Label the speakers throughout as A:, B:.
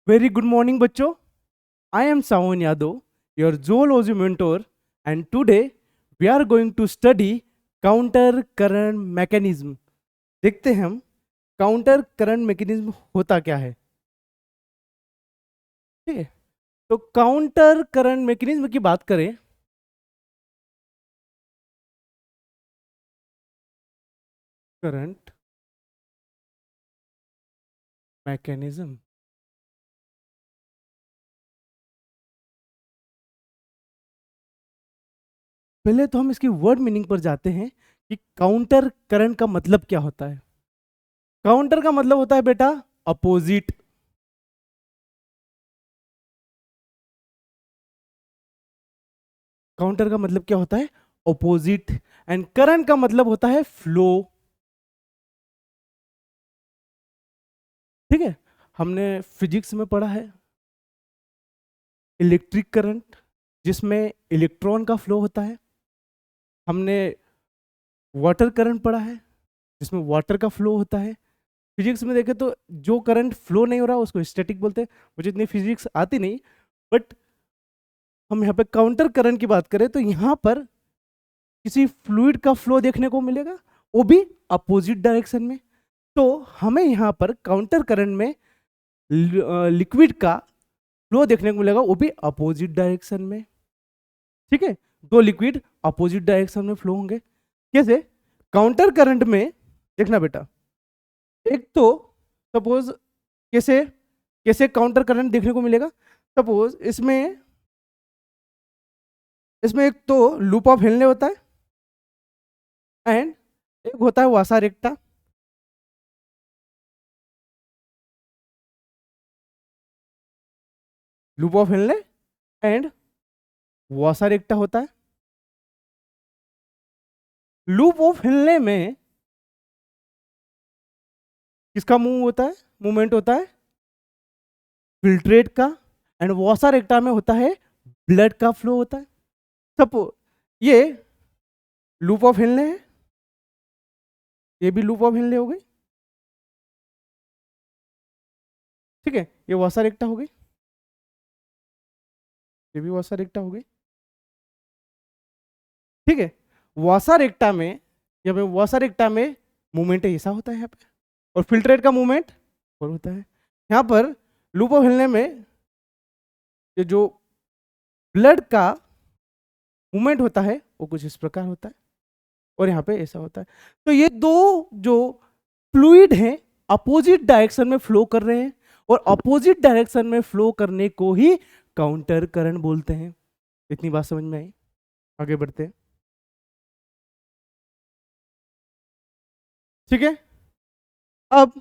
A: Very good morning बच्चों। I am Sawan Yadav, your zoology mentor, and today we are going to study counter current mechanism. देखते हैं हम counter current mechanism होता क्या है। ठीक है, तो काउंटर करंट मैकेनिज्म की बात करें, करंट मैकेनिज्म, पहले तो हम इसकी वर्ड मीनिंग पर जाते हैं कि काउंटर करंट का मतलब क्या होता है। काउंटर का मतलब होता है बेटा अपोजिट। काउंटर का मतलब क्या होता है? ऑपोजिट। एंड करंट का मतलब होता है फ्लो। ठीक है, हमने फिजिक्स में पढ़ा है इलेक्ट्रिक करंट, जिसमें इलेक्ट्रॉन का फ्लो होता है। हमने वाटर करंट पढ़ा है जिसमें वाटर का फ्लो होता है। फिजिक्स में देखें तो जो करंट फ्लो नहीं हो रहा उसको स्टैटिक बोलते हैं। मुझे इतनी फिजिक्स आती नहीं, बट हम यहाँ पे काउंटर करंट की बात करें तो यहाँ पर किसी फ्लूइड का फ्लो देखने को मिलेगा, वो भी अपोजिट डायरेक्शन में। तो हमें यहाँ पर काउंटर करंट में लिक्विड का फ्लो देखने को मिलेगा, वो भी अपोजिट डायरेक्शन में। ठीक है, दो लिक्विड अपोजिट डायरेक्शन में फ्लो होंगे। कैसे? काउंटर करंट में देखना बेटा, एक तो सपोज कैसे कैसे काउंटर करंट देखने को मिलेगा। सपोज इसमें एक तो लूप ऑफ हेनले होता है एंड एक होता है vasa recta. Loop of Henle and vasa recta होता है। लूप ऑफ हेनले में किसका मूव होता है? मूवमेंट होता है फिल्ट्रेट का। एंड वासा रेक्टा में होता है ब्लड का फ्लो होता है। सपोज ये लूप ऑफ हेनले है, ये भी लूप ऑफ हेनले हो गई। ठीक है, ये वासा रेक्टा हो गई, ये भी वासा रेक्टा हो गई। ठीक है, वासा रेक्टा में यहाँ पे वासा रेक्टा में मूवमेंट ऐसा होता है यहाँ पे, और फिल्ट्रेट का मूवमेंट और होता है। यहाँ पर लूप ऑफ हिलने में ये जो ब्लड का मूवमेंट होता है वो कुछ इस प्रकार होता है, और यहाँ पे ऐसा होता है। तो ये दो जो फ्लूइड हैं अपोजिट डायरेक्शन में फ्लो कर रहे हैं, और अपोजिट डायरेक्शन में फ्लो करने को ही काउंटर करंट बोलते हैं। इतनी बात समझ में आई? आगे बढ़ते हैं। ठीक है, अब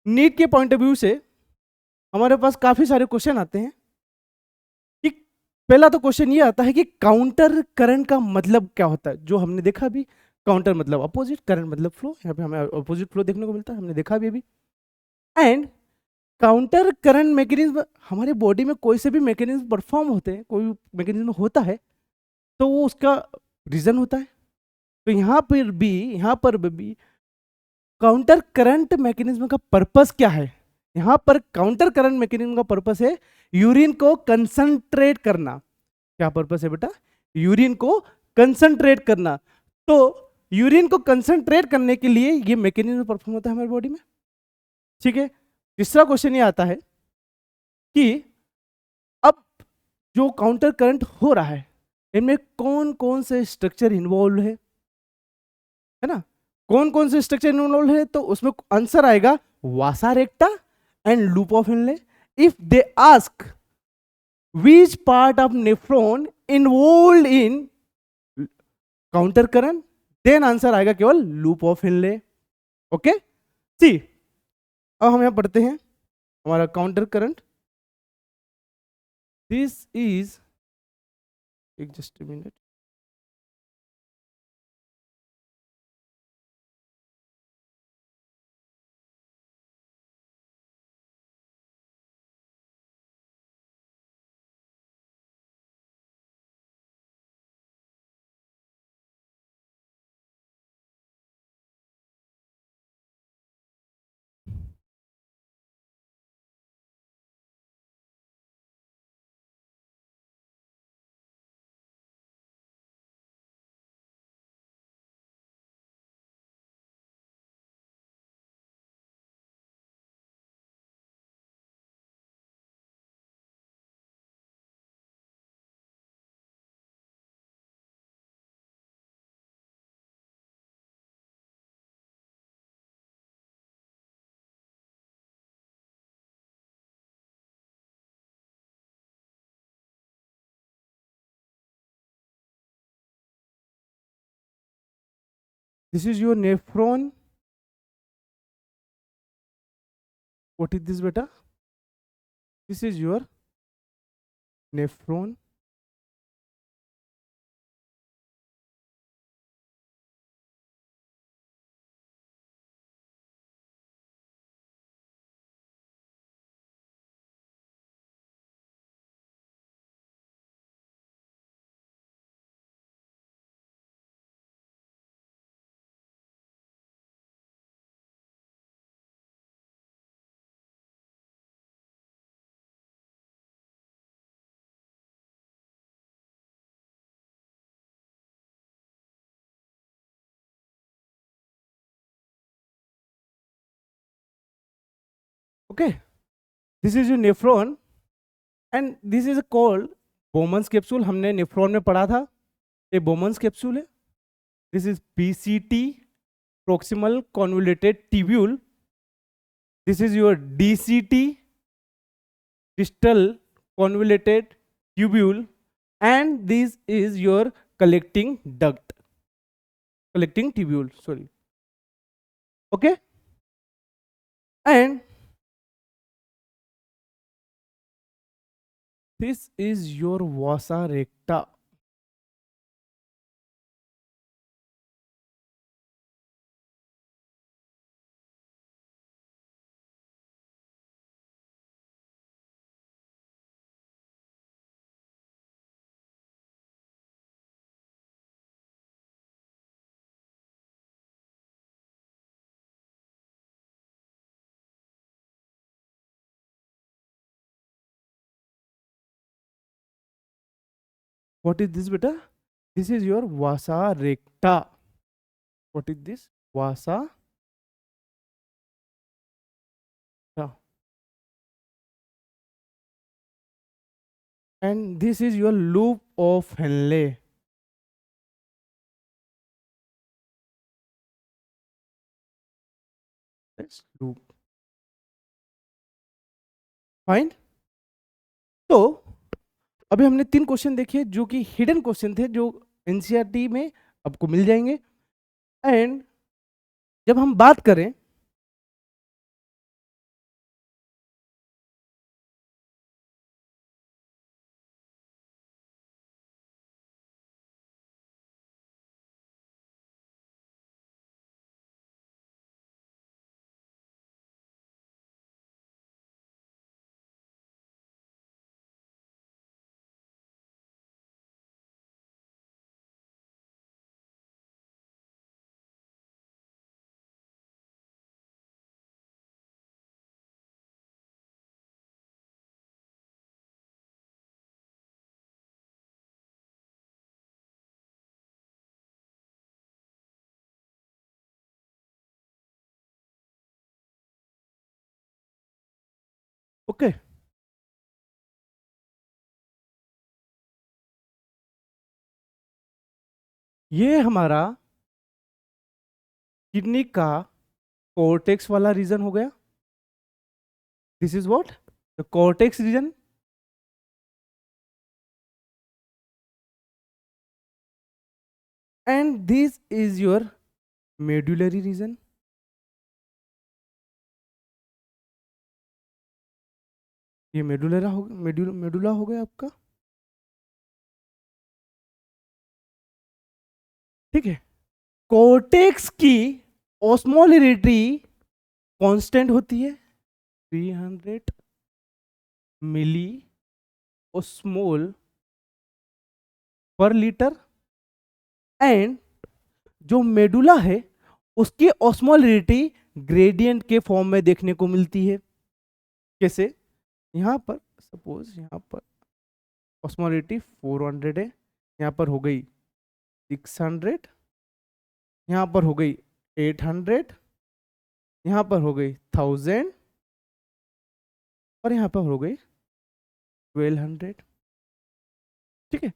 A: नीट के पॉइंट ऑफ व्यू से हमारे पास काफी सारे क्वेश्चन आते हैं कि पहला तो क्वेश्चन ये आता है कि काउंटर करंट का मतलब क्या होता है। जो हमने देखा भी, काउंटर मतलब अपोजिट, करंट मतलब फ्लो। यहाँ पे हमें अपोजिट फ्लो देखने को मिलता है, हमने देखा भी अभी। एंड काउंटर करंट मैकेनिज्म हमारे बॉडी में कोई से भी मैकेनिज्म परफॉर्म होते हैं, कोई मैकेनिज्म होता है तो वो उसका रीजन होता है। तो यहाँ पर भी काउंटर करंट मैकेनिज्म का पर्पस क्या है? यहाँ पर काउंटर करंट मैकेनिज्म का पर्पस है यूरिन को कंसंट्रेट करना। क्या पर्पस है बेटा? यूरिन को कंसंट्रेट करना। तो यूरिन को कंसंट्रेट करने के लिए ये मैकेनिज्म परफॉर्म होता है हमारी बॉडी में। ठीक है, तीसरा क्वेश्चन ये आता है कि अब जो काउंटर करंट हो रहा है इनमें कौन कौन से स्ट्रक्चर इन्वॉल्व है ना? कौन कौन से स्ट्रक्चर इन्वॉल्व है? तो उसमें आंसर आएगा vasa recta and loop of Henle. If they ask which part of nephron involved in counter current, then answer आएगा केवल loop of Henle. Okay, see अब हम यहां पढ़ते हैं हमारा काउंटर करंट। दिस इज, एक just minute, This is your nephron. What is this, beta? This is your nephron. Okay, this is your nephron and this is called Bowman's capsule. हमने nephron में पढ़ा था, ये Bowman's capsule है. This is PCT, proximal convoluted tubule. This is your DCT, distal convoluted tubule, and this is your collecting duct, collecting tubule, sorry. Okay, and this is your vasa recta. What is this, beta? This is your vasa recta. What is this? Vasa. And this is your loop of Henle. Let's loop. Fine. तो अभी हमने 3 question देखे जो कि hidden question थे, जो NCERT में आपको मिल जाएंगे. एंड जब हम बात करें ओके, ये हमारा किडनी का कॉर्टेक्स वाला रीजन हो गया. This is what the cortex region. And this is your medullary region. ये मेडुला हो गया आपका. ठीक है. कॉर्टेक्स की ऑस्मोलरिटी कांस्टेंट होती है 300 मिली ऑस्मोल पर लीटर. एंड जो मेडुला है उसकी ऑस्मोलरिटी ग्रेडियंट के फॉर्म में देखने को मिलती है. कैसे? यहाँ पर सपोज यहाँ पर ऑस्मोलरिटी 400 है, यहाँ पर हो गई 600, यहाँ पर हो गई 800, यहाँ पर हो गई 1000 और यहाँ पर हो गई 1200. ठीक है.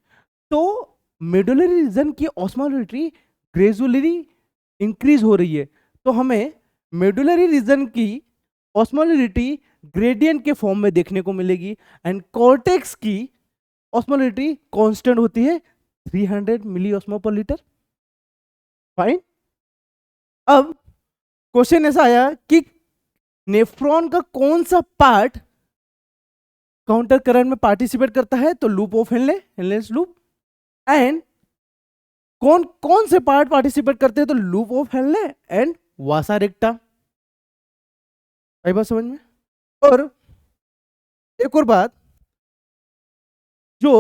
A: तो मेडुलरी रीजन की ऑस्मोलरिटी ग्रेजुअली इंक्रीज हो रही है, तो हमें मेडुलरी रीजन की ऑस्मोलरिटी ग्रेडियंट के फॉर्म में देखने को मिलेगी. एंड कॉर्टेक्स की ऑस्मोलरिटी कांस्टेंट होती है 300 मिली ऑस्मो पर लीटर. फाइन. अब क्वेश्चन ऐसा आया कि नेफ्रॉन का कौन सा पार्ट काउंटर करंट में पार्टिसिपेट करता है, तो loop of Henley, Henle's loop. And कौन कौन से पार्ट पार्टिसिपेट करते हैं, तो loop of Henle and vasa recta. आई बात समझ में? और एक और बात, जो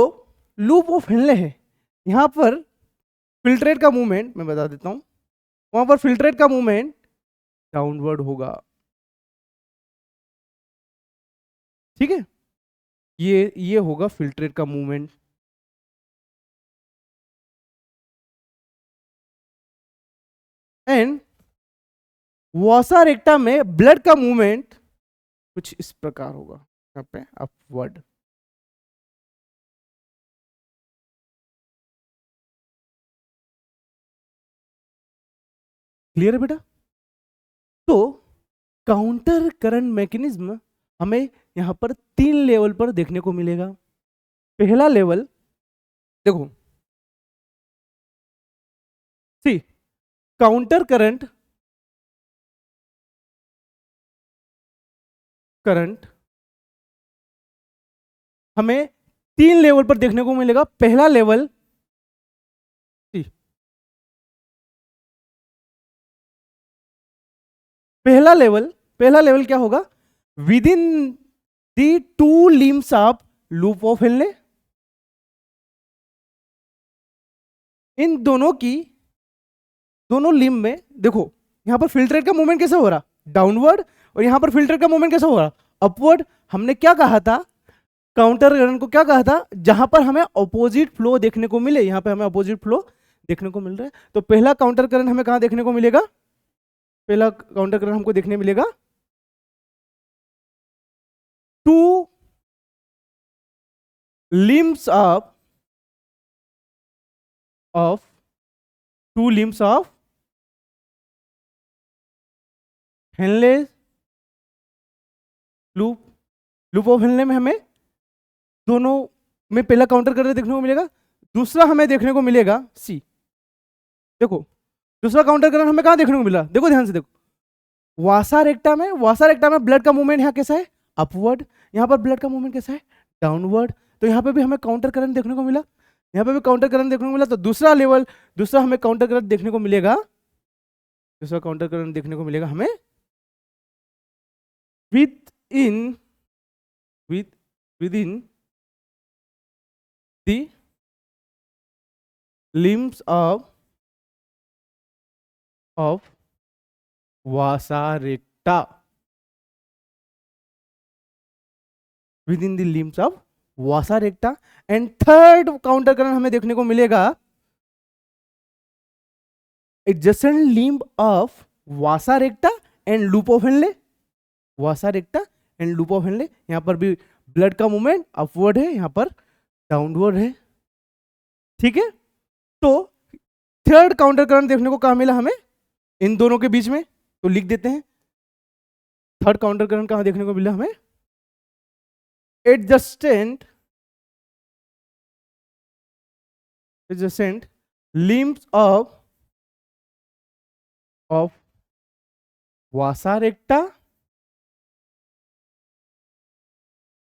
A: लूप ऑफ हेनले है, यहां पर फिल्ट्रेट का मूवमेंट मैं बता देता हूं, वहां पर फिल्ट्रेट का मूवमेंट डाउनवर्ड होगा। ठीक है, ये होगा फिल्ट्रेट का मूवमेंट। एंड वासा रेक्टा में ब्लड का मूवमेंट कुछ इस प्रकार होगा, यहाँ पे अपवर्ड। क्लियर है बेटा? तो काउंटर करंट मैकेनिज्म हमें यहां पर 3 लेवल पर देखने को मिलेगा। पहला लेवल देखो, सी काउंटर करंट हमें 3 लेवल पर देखने को मिलेगा। पहला लेवल, सी पहला लेवल क्या होगा, within the 2 limbs of loop of Henle. इन दोनों लिम्ब में देखो, यहां पर फिल्ट्रेट का मूवमेंट कैसा हो रहा, डाउनवर्ड, और यहां पर फिल्ट्रेट का मूवमेंट कैसा हो रहा, अपवर्ड। हमने क्या कहा था, काउंटर करंट को क्या कहा था, जहां पर हमें अपोजिट फ्लो देखने को मिले, यहां पर हमें अपोजिट फ्लो देखने को मिल रहा है। तो पहला काउंटर करंट हमें कहां देखने को मिलेगा, पहला काउंटर करंट हमको देखने मिलेगा 2 limbs of 2 limbs of Henle loop of Henley में हमें दोनों में पहला काउंटर करंट देखने को मिलेगा। दूसरा हमें देखने को मिलेगा, सी देखो, दूसरा काउंटर करंट हमें कहां देखने को मिला, देखो ध्यान से देखो, वासा रेक्टा में ब्लड का मूवमेंट यहाँ कैसा है, अपवर्ड। यहाँ पर ब्लड का मूवमेंट कैसा है, डाउनवर्ड। तो यहाँ पे भी हमें काउंटर करंट देखने को मिला, यहाँ पे भी काउंटर करंट देखने को मिला। तो दूसरा हमें काउंटर करंट देखने को मिलेगा, हमें within the limbs of Vasa रेक्टा, with in the limbs of Vasa recta. And third counter current हमें देखने को मिलेगा adjacent limb of Vasa recta and loop of Henle, यहां पर भी ब्लड का मूवमेंट अपवर्ड है, यहां पर डाउनवर्ड है। ठीक है, तो थर्ड काउंटर करंट देखने को कहां मिला हमें, इन दोनों के बीच में। तो लिख देते हैं, थर्ड काउंटर करंट कहां देखने को मिला हमें, adjacent limbs of vasa recta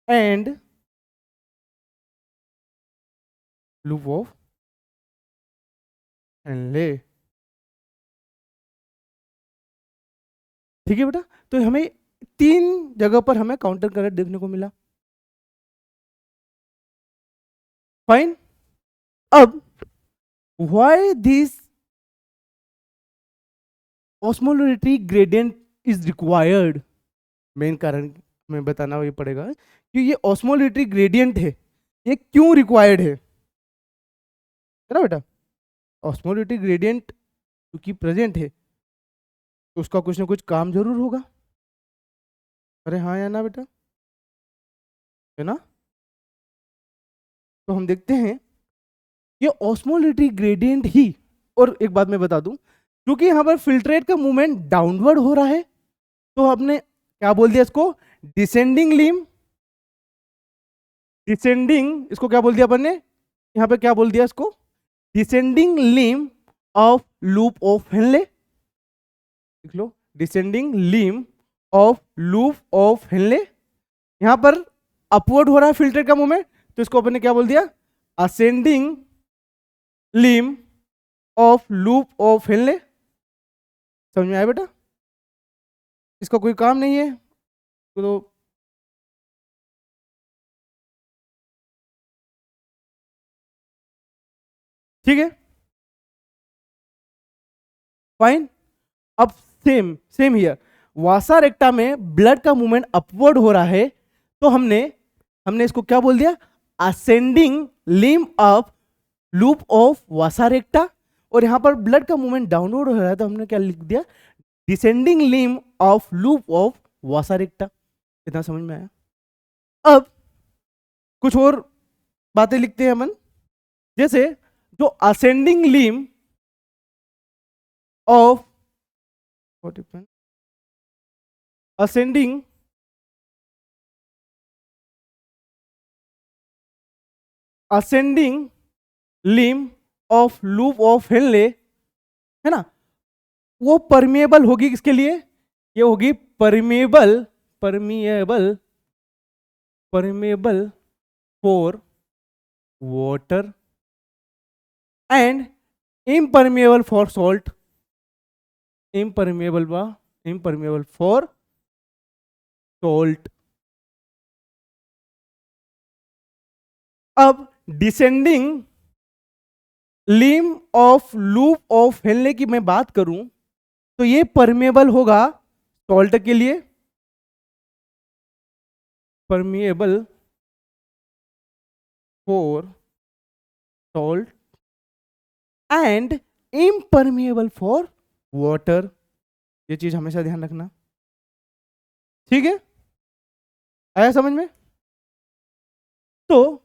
A: and loop of Henle। ठीक है बेटा, तो हमें 3 जगह पर हमें काउंटर करंट देखने को मिला। फाइन। अब why this osmolarity gradient is required, main कारण हमें बताना ये पड़ेगा कि ये ऑस्मोलरिटी ग्रेडियंट है, ये क्यों रिक्वायर्ड है ना बेटा। ऑस्मोलरिटी ग्रेडियंट क्योंकि प्रेजेंट है तो उसका कुछ ना कुछ काम जरूर होगा। अरे हाँ या ना बेटा, है ना। तो हम देखते हैं ये ऑस्मोलरिटी ग्रेडियंट ही, और एक बात मैं बता दूं, क्योंकि यहाँ पर फिल्ट्रेट का मूवमेंट डाउनवर्ड हो रहा है, तो हमने क्या बोल दिया इसको, डिसेंडिंग लिम, इसको क्या बोल दिया अपन ने, यहाँ पे क्या बोल दिया इसको, descending limb of loop of Henle. लिख लो descending limb of loop of Henle. यहां पर अपवर्ड हो रहा है फिल्ट्रेट का मूवमेंट, तो इसको अपन ने क्या बोल दिया, ascending limb of loop of Henley. समझ में आया बेटा? इसका कोई काम नहीं है तो ठीक है, फाइन। अब सेम सेम हियर, वासा रेक्टा में ब्लड का मूवमेंट अपवर्ड हो रहा है, तो हमने इसको क्या बोल दिया, ascending limb of loop of वासा रेक्टा। और यहां पर ब्लड का मूवमेंट डाउनवर्ड हो रहा है, तो हमने क्या लिख दिया, descending limb of loop of वासा रेक्टा। इतना समझ में आया? अब कुछ और बातें लिखते हैं अपन, जैसे जो ascending limb of ascending limb of loop of Henle, है ना, वो परमिएबल होगी किसके लिए, ये होगी permeable for water and impermeable for salt. Impermeable for salt. अब descending limb of loop of Henle की मैं बात करूं, तो ये परमिएबल होगा सॉल्ट के लिए, permeable for salt and impermeable for water. ये चीज हमेशा ध्यान रखना, ठीक है? आया समझ में? तो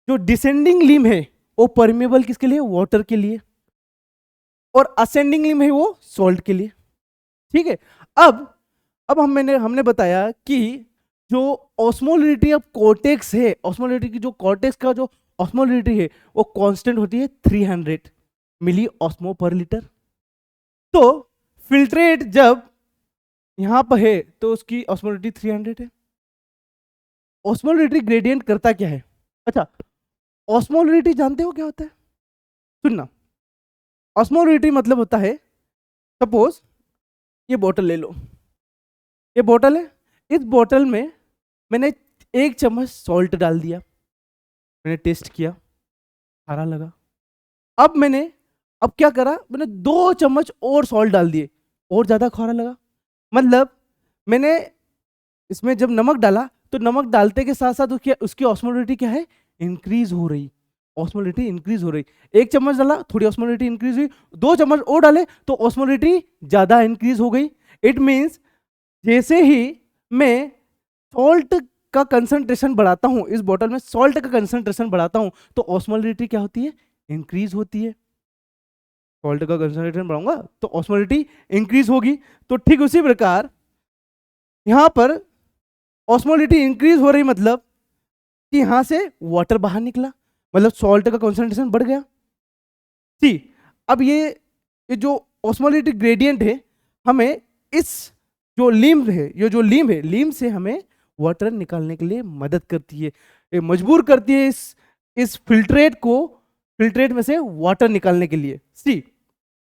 A: जो डिसेंडिंग लिम है वो परमिएबल किसके लिए, वाटर के लिए, और असेंडिंग लिम है वो सॉल्ट के लिए, ठीक है? अब हमने बताया कि जो ऑस्मोलिटी ऑफ कॉर्टेक्स है, ऑस्मोलिटी की जो कॉर्टेक्स का जो ऑस्मोलिटी है वो कांस्टेंट होती है 300 मिली ऑस्मो पर लीटर। तो फिल्ट्रेट जब यहां पर है तो उसकी ऑस्मोलिटी 300 है। ऑस्मोलिटी ग्रेडियंट करता क्या है? अच्छा, ऑस्मोलिटी जानते हो क्या होता है? सुनना, ऑस्मोलिटी मतलब होता है, सपोज ये बोतल ले लो, ये बोतल है, इस बोतल में मैंने 1 चम्मच सॉल्ट डाल दिया, मैंने टेस्ट किया, खारा लगा। अब क्या करा, मैंने 2 चम्मच और सॉल्ट डाल दिए, और ज्यादा खारा लगा। मतलब मैंने इसमें जब नमक डाला तो नमक डालते के साथ साथ उसकी ऑस्मोलिटी क्या है, इंक्रीज हो रही, ऑस्मोलिटी इंक्रीज हो रही। 1 चम्मच डाला, थोड़ी ऑस्मोलिटी इंक्रीज हुई, 2 चम्मच और डाले तो ऑस्मोलिटी ज्यादा इंक्रीज हो गई। इट मीन्स जैसे ही मैं सॉल्ट का कंसंट्रेशन बढ़ाता हूं, इस बोतल में सॉल्ट का कंसंट्रेशन बढ़ाता हूं, तो ऑस्मोलिटी क्या होती है, इंक्रीज होती है। सॉल्ट का कंसंट्रेशन बढ़ाऊंगा तो ऑस्मोलिटी इंक्रीज होगी। तो ठीक उसी प्रकार यहां पर ऑस्मोलिटी इंक्रीज हो रही, मतलब कि यहां से वाटर बाहर निकला, मतलब सॉल्ट का कंसंट्रेशन बढ़ गया। सी, अब ये जो ऑस्मोलिटी ग्रेडियंट है, हमें इस जो लिम्ब है, ये जो लिम्ब है, लिम्ब से हमें वाटर निकालने के लिए मदद करती है, ये मजबूर करती है इस फिल्ट्रेट में से वाटर निकालने के लिए। सी,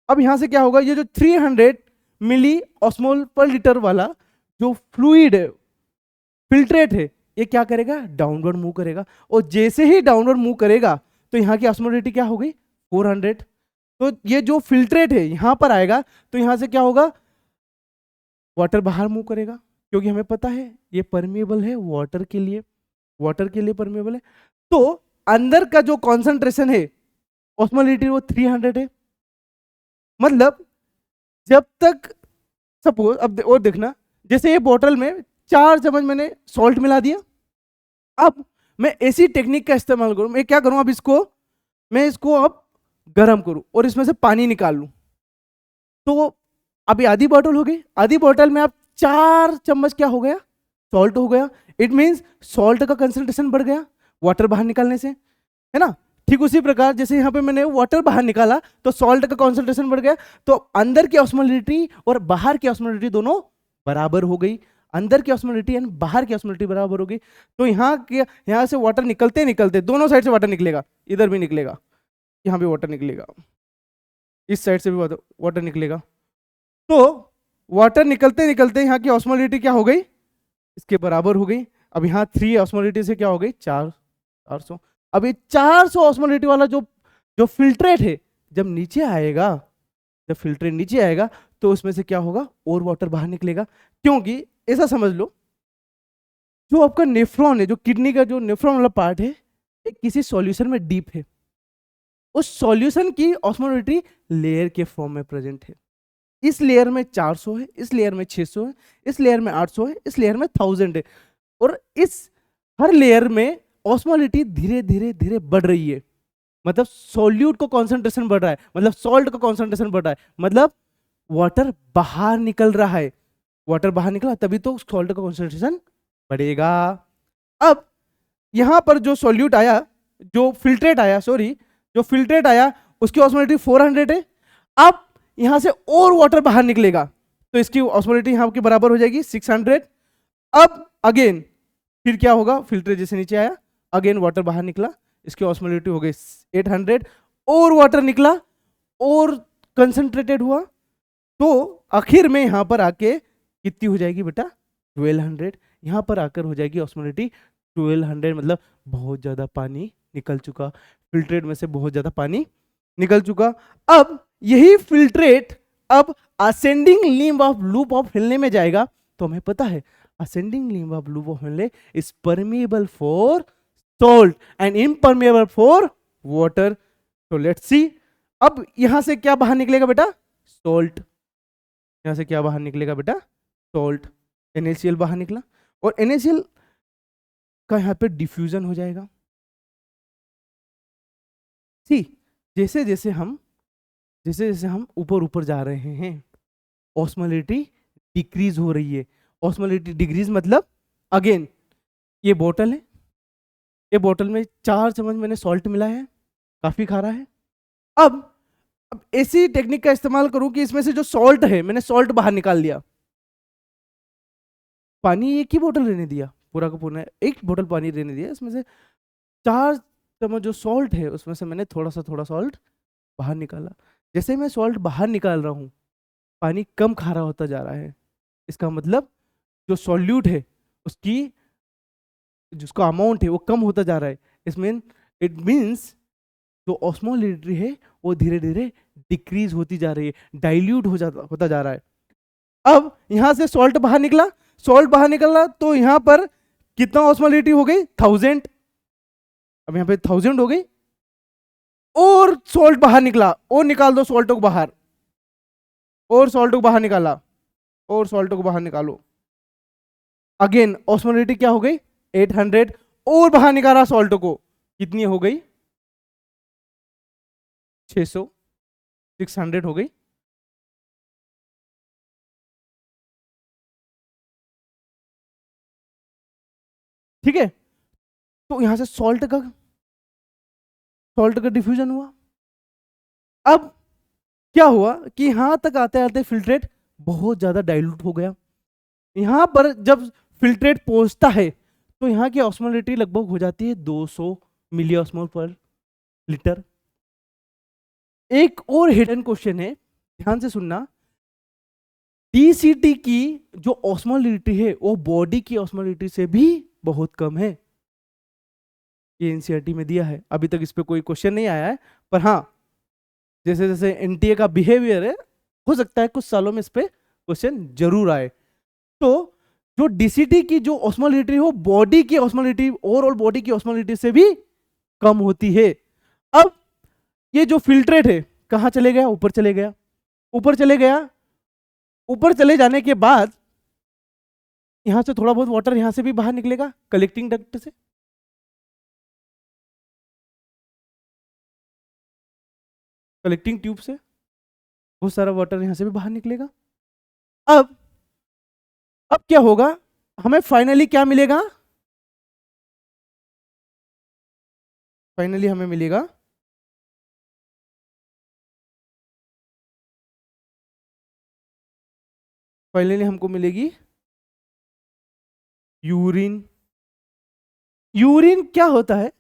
A: अब यहां से क्या होगा, ये जो 300 मिली ऑस्मोल पर लीटर वाला जो फ्लूइड है, फिल्ट्रेट है, ये क्या करेगा, डाउनवर्ड मूव करेगा, और जैसे ही डाउनवर्ड मूव करेगा तो यहाँ की ऑस्मोलिटी क्या हो गई, 400। तो ये जो फिल्ट्रेट है यहां पर आएगा तो यहां से क्या होगा, वाटर बाहर मूव करेगा, क्योंकि हमें पता है ये परमिएबल है वाटर के लिए परमिएबल है। तो अंदर का जो कॉन्सेंट्रेशन है ऑस्मोलिटी वो 300 है। मतलब जब तक सपोज, अब और देखना, जैसे ये बोतल में 4 चम्मच मैंने सॉल्ट मिला दिया, अब मैं ऐसी टेक्निक का इस्तेमाल करूं, मैं क्या करूं, अब इसको अब गर्म करूं और इसमें से पानी निकाल लूं, तो अभी आधी बोतल हो गई, आधी बोतल में अब 4 चम्मच क्या हो गया, सॉल्ट हो गया। इट मीन्स सॉल्ट का कंसंट्रेशन बढ़ गया वाटर बाहर निकालने से, है ना। ठीक उसी प्रकार जैसे यहाँ पे मैंने वाटर बाहर निकाला तो सॉल्ट का कॉन्सेंट्रेशन बढ़ गया, तो अंदर की ऑस्मोलिटी और बाहर की ऑस्मोलिटी दोनों बराबर हो गई, अंदर की ऑस्मोलिटी एंड बाहर की ऑस्मोलिटी बराबर हो गई। तो यहाँ से वाटर निकलते निकलते दोनों साइड से वाटर निकलेगा, इधर भी निकलेगा, यहाँ भी वाटर निकलेगा, इस साइड से भी वाटर निकलेगा। तो वाटर निकलते निकलते यहाँ की ऑस्मोलिटी क्या हो गई, इसके बराबर हो गई। अब यहाँ 3 ऑस्मोलिटी से क्या हो गई 400। अब ये 400 ऑस्मोलिटी वाला जो जो फिल्ट्रेट है जब नीचे आएगा, जब फिल्ट्रेट नीचे आएगा तो उसमें से क्या होगा, और वाटर बाहर निकलेगा। क्योंकि ऐसा समझ लो, जो आपका नेफ्रॉन है, जो किडनी का जो नेफ्रॉन वाला पार्ट है, एक किसी सॉल्यूशन में डीप है, उस सॉल्यूशन की ऑस्मोलिटी लेयर के फॉर्म में प्रेजेंट है। इस लेयर में 400 है, इस लेयर में 600 है, इस लेयर में 800 है, इस लेयर में 1000 है, और इस हर लेयर में ऑस्मोलिटी धीरे धीरे धीरे बढ़ रही है। मतलब सॉल्यूट का कॉन्सेंट्रेशन बढ़ रहा है, मतलब सॉल्ट का कॉन्सेंट्रेशन बढ़ रहा है, मतलब वाटर बाहर निकल रहा है। वाटर बाहर निकला तभी तो सॉल्ट का कॉन्सेंट्रेशन बढ़ेगा। अब यहां पर जो सॉल्यूट आया, जो फिल्ट्रेट आया, जो फिल्ट्रेट आया उसकी ऑस्मोलिटी 400 है। अब यहां से और वाटर बाहर निकलेगा तो इसकी ऑस्मोलिटी यहां की बराबर हो जाएगी 600। अब अगेन फिर क्या होगा, फिल्ट्रेट जैसे नीचे आया, अगेन वाटर बाहर निकला, इसकी ऑस्मोलिटी हो गई 800, और वाटर निकला और कंसंट्रेटेड हुआ, तो आखिर में यहां पर आके कितनी हो जाएगी बेटा 1200। यहां पर आकर हो जाएगी ऑस्मोलिटी 1200, मतलब बहुत ज्यादा पानी निकल चुका, फिल्ट्रेट में से बहुत ज्यादा पानी निकल चुका। अब यही फिल्ट्रेट अब ascending limb of loop of हिलने में जाएगा, तो हमें पता है ascending limb of loop of Henle is permeable for salt and impermeable for water. So let's see. अब यहां से क्या बाहर निकलेगा बेटा, सॉल्ट। यहां से क्या बाहर निकलेगा बेटा, सॉल्ट। NaCl बाहर निकला और NaCl का यहां पे डिफ्यूजन हो जाएगा। सी जैसे जैसे हम ऊपर ऊपर जा रहे हैं ऑस्मोलिटी डिक्रीज हो रही है। ऑस्मोलिटी डिक्रीज मतलब अगेन ये बोतल है, ये बोतल में 4 चम्मच मैंने सॉल्ट मिला है, काफी खारा है। अब ऐसी टेक्निक का इस्तेमाल करूं कि इसमें से जो सॉल्ट है मैंने सॉल्ट बाहर निकाल लिया, पानी एक ही बोतल रहने दिया, पूरा का पूरा एक बोतल पानी रहने दिया, इसमें से 4 चम्मच जो सॉल्ट है उसमें से मैंने थोड़ा सॉल्ट बाहर निकाला। जैसे मैं सॉल्ट बाहर निकाल रहा हूं पानी कम खारा होता जा रहा है, इसका मतलब जो सॉल्यूट है उसकी जिसका अमाउंट है वो कम होता जा रहा है। इट मीन्स जो ऑस्मोलिटी है वो धीरे धीरे डिक्रीज होती जा रही है, डाइल्यूट होता जा रहा है। अब यहां से सॉल्ट बाहर निकला तो यहां पर कितना ऑस्मोलिटी हो गई 1000। अब यहां पे 1000 हो गई और सॉल्ट बाहर निकला, और निकाल दो सॉल्ट को बाहर, और सॉल्ट को बाहर निकाला, और सॉल्ट को बाहर निकालो, अगेन ऑस्मोलिटी क्या हो गई 800, और बाहर निकाला सॉल्ट को, कितनी हो गई 600 हो गई। ठीक है, तो यहां से सॉल्ट का डिफ्यूजन हुआ। अब क्या हुआ कि यहां तक आते आते फिल्ट्रेट बहुत ज्यादा डाइल्यूट हो गया। यहां पर जब फिल्ट्रेट पहुंचता है तो यहां की ऑस्मोलिटी लगभग हो जाती है 200 मिली ऑस्मोल पर लीटर। एक और हिडन क्वेश्चन है, ध्यान से सुनना, डीसीटी की जो ऑस्मोलिटी है वो बॉडी की ऑस्मोलिटी से भी बहुत कम है। ये एनसीईआरटी में दिया है, अभी तक इस पे कोई क्वेश्चन नहीं आया है, पर हाँ जैसे जैसे एनटीए का बिहेवियर है हो सकता है कुछ सालों में इस पे क्वेश्चन जरूर आए। तो जो डीसीटी की जो ऑस्मोलिटी हो बॉडी की ऑस्मोलिटी, ओवरऑल बॉडी की ऑस्मोलिटी से भी कम होती है। अब ये जो फिल्ट्रेट है कहाँ चले गया, ऊपर चले गया, ऊपर चले जाने के बाद यहां से थोड़ा बहुत वाटर यहां से भी बाहर निकलेगा कलेक्टिंग डक्ट से, कलेक्टिंग ट्यूब से बहुत सारा वाटर यहां से भी बाहर निकलेगा। अब क्या होगा, हमें फाइनली क्या मिलेगा, फाइनली हमें मिलेगा फाइनली हमको मिलेगी यूरिन। यूरिन क्या होता है?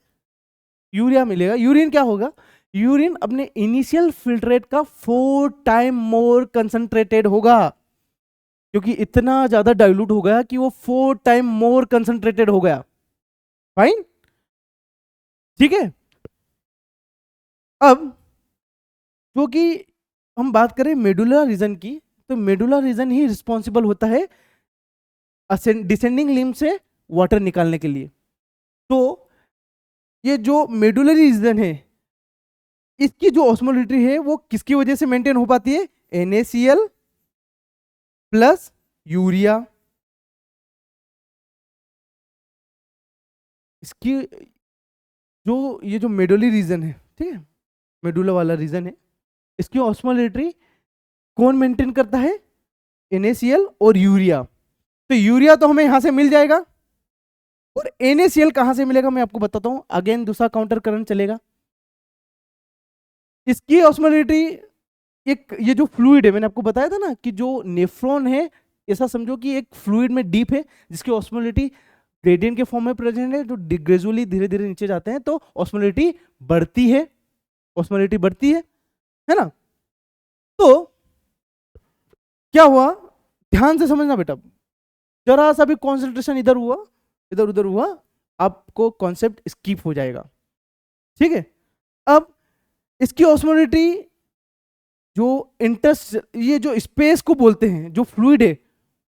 A: यूरिया मिलेगा। यूरिन क्या होगा? यूरिन अपने इनिशियल फिल्ट्रेट का 4 टाइम मोर कंसंट्रेटेड होगा, क्योंकि इतना ज्यादा डाइल्यूट हो गया कि वो 4 टाइम मोर कंसंट्रेटेड हो गया। फाइन, ठीक है। अब जो कि हम बात करें मेडुला रीजन की, तो मेडुला रीजन ही रिस्पॉन्सिबल होता है डिसेंडिंग लिम्ब से वाटर निकालने के लिए। तो ये जो मेडुलरी रीजन है, इसकी जो ऑस्मोलिटी है वो किसकी वजह से मेंटेन हो पाती है? NaCl plus urea. इसकी ये जो मेडुलरी रीजन है, ठीक है, मेडुला वाला रीजन है, इसकी ऑस्मोलिटी कौन मेंटेन करता है? NaCl और यूरिया। तो यूरिया तो हमें यहां से मिल जाएगा, और NaCl कहां से मिलेगा मैं आपको बताता हूं। अगेन दूसरा काउंटर करंट चलेगा। इसकी ऑस्मोलिटी, एक ये जो फ्लूइड है, मैंने आपको बताया था ना कि जो नेफ्रॉन है, ऐसा समझो कि एक फ्लूइड में डीप है, जिसकी ऑस्मोलिटी ग्रेडियंट के फॉर्म में प्रेजेंट है, जो ग्रेजुअली धीरे धीरे नीचे जाते हैं तो ऑस्मोलिटी बढ़ती है। ऑस्मोलिटी बढ़ती है ना। तो क्या हुआ, ध्यान से समझना बेटा, जरा सा भी कॉन्सेंट्रेशन इधर हुआ, इधर उधर हुआ, आपको कॉन्सेप्ट स्किप हो जाएगा, ठीक है। अब इसकी ऑस्मोलिटी जो ये जो स्पेस को बोलते हैं, जो फ्लूइड है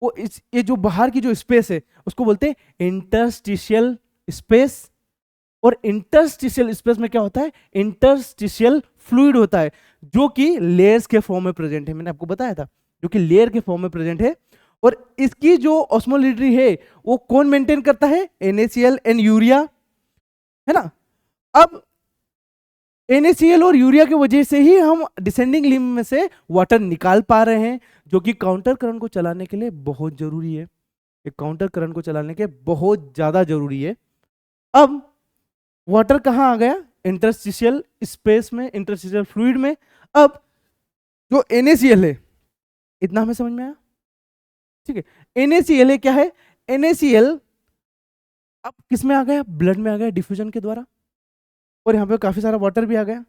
A: वो ये जो बाहर की जो स्पेस है उसको बोलते हैं इंटरस्टिशियल स्पेस। और इंटरस्टिशियल स्पेस में क्या होता है? इंटरस्टिशियल फ्लूइड होता है, जो कि लेयर्स के फॉर्म में प्रेजेंट है। मैंने आपको बताया था, जो कि लेयर के फॉर्म में प्रेजेंट है। और इसकी जो ऑस्मोलिटी है वो कौन मेंटेन करता है? NaCl एंड यूरिया, है ना। अब NaCl और यूरिया की वजह से ही हम डिसेंडिंग लिम्ब में से वाटर निकाल पा रहे हैं, जो कि काउंटर करंट को चलाने के लिए बहुत जरूरी है। एक काउंटर करंट को चलाने के बहुत ज्यादा जरूरी है। अब वाटर कहां आ गया? इंटरस्टिशियल स्पेस में, इंटरस्टिशियल फ्लूइड में। अब जो NaCl है, इतना हमें समझ में आया, ठीक है। NaCl है क्या है? NaCl अब किस में आ गया? ब्लड में आ गया डिफ्यूजन के द्वारा, और यहां पे काफी सारा वाटर भी आ गया।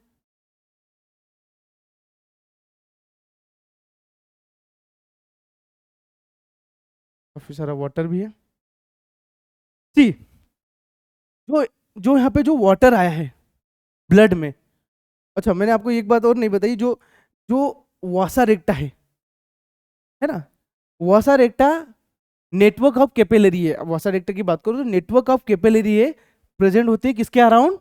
A: काफी सारा वाटर भी है। सी, जो जो यहाँ पे जो वाटर आया है ब्लड में, अच्छा मैंने आपको एक बात और नहीं बताई, जो जो वासा रेक्टा है ना, vasa recta network of capillary है। वासा रेक्टा की बात करूं तो नेटवर्क ऑफ कैपिलरी है, प्रेजेंट होती है किसके around?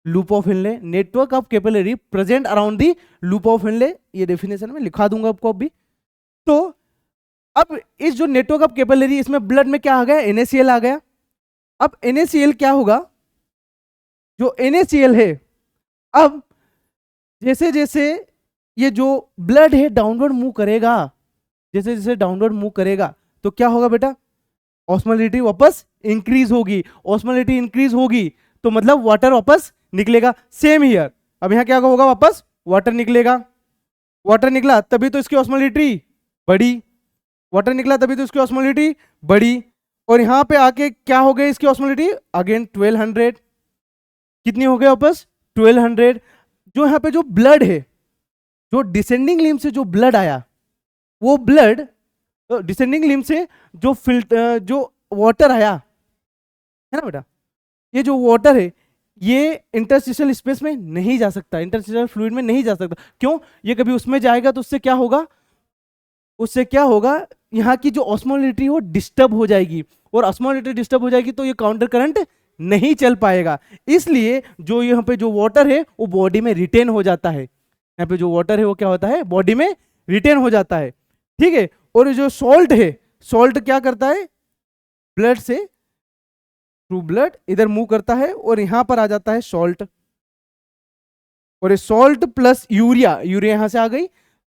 A: Loop of Henle. Network of capillary present around the loop of Henle. ये डेफिनेशन में लिखा दूंगा आपको अभी। तो अब इस जो नेटवर्क ऑफ कैपिलरी, इसमें ब्लड में क्या आ गया? NaCl आ गया। अब NaCl क्या होगा? जो NaCl है, अब जैसे जैसे ये जो ब्लड है डाउनवर्ड मूव करेगा, जैसे जैसे डाउनवर्ड मूव करेगा तो क्या होगा बेटा? ऑस्मोलिटी वापस इंक्रीज होगी। ऑस्मोलिटी इंक्रीज होगी तो मतलब वाटर वापस निकलेगा। सेम हियर, अब यहां क्या होगा? वापस वाटर निकलेगा। वाटर निकला तभी तो इसकी ऑस्मोलिटी बढ़ी, वाटर निकला तभी तो इसकी ऑस्मोलिटी बढ़ी। और यहां पे आके क्या हो गई इसकी ऑस्मोलिटी? अगेन 1200। कितनी हो गई वापस? 1200। जो यहाँ पे जो ब्लड है, जो डिसेंडिंग लिम्ब से जो ब्लड आया, वो ब्लड डिसेंडिंग लिम्ब से जो वाटर आया है ना बेटा, ये जो वाटर है ये इंटरस्टिशियल स्पेस में नहीं जा सकता, इंटरस्टिशियल फ्लूइड में नहीं जा सकता। क्यों? ये कभी उसमें जाएगा तो उससे क्या होगा? उससे क्या होगा? यहाँ की जो ऑस्मोलिटी वो डिस्टर्ब हो जाएगी, और ऑस्मोलिटी डिस्टर्ब हो जाएगी तो ये काउंटर करंट नहीं चल पाएगा। इसलिए जो यहाँ पे जो वाटर है वो बॉडी में रिटेन हो जाता है। यहाँ पे जो वाटर है वो क्या होता है? बॉडी में रिटेन हो जाता है, ठीक है। और जो सॉल्ट है, सॉल्ट क्या करता है? ब्लड से थ्रू ब्लड इधर मूव करता है और यहां पर आ जाता है सॉल्ट। और ये सॉल्ट प्लस यूरिया, यूरिया यहां से आ गई,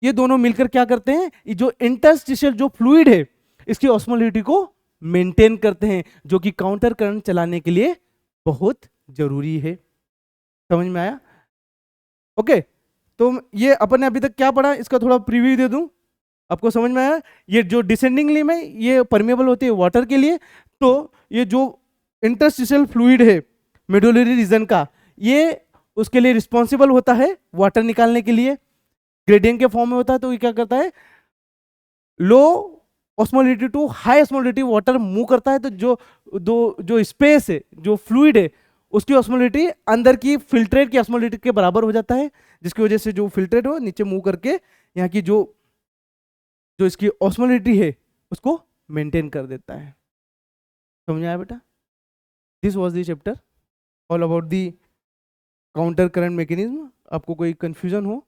A: ये दोनों मिलकर क्या करते हैं? ये जो इंटरस्टिशियल जो फ्लूइड है इसकी ऑस्मोलिटी को मेंटेन करते हैं, जो कि काउंटर करंट चलाने के लिए बहुत जरूरी है। समझ में आया? ओके, तो ये अपन ने अभी तक क्या पढ़ा, इसका थोड़ा प्रीव्यू दे दूं। आपको समझ में आया? ये जो डिसेंडिंग लिम है ये परमेबल होती है वाटर के लिए, तो ये जो इंटरस्टिशियल फ्लूइड है मेडुलरी रीजन का, ये उसके लिए रिस्पॉन्सिबल होता है वाटर निकालने के लिए, ग्रेडियंट के फॉर्म में होता है। तो ये क्या करता है, low osmolality to high osmolality water move करता है, तो जो स्पेस है, जो फ्लूइड है, उसकी ऑस्मोलिटी अंदर की फिल्ट्रेट की ऑस्मोलिटी के बराबर हो जाता है, जिसकी वजह से जो फिल्ट्रेट हो नीचे मूव करके यहाँ की जो इसकी ऑस्मोलिटी है उसको मेंटेन कर देता है। समझ आया बेटा? This was the chapter all about the counter current mechanism. आपको कोई कंफ्यूजन हो,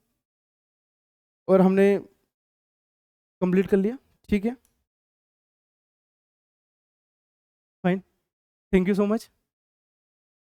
A: और हमने कंप्लीट कर लिया, ठीक है, fine, thank you so much.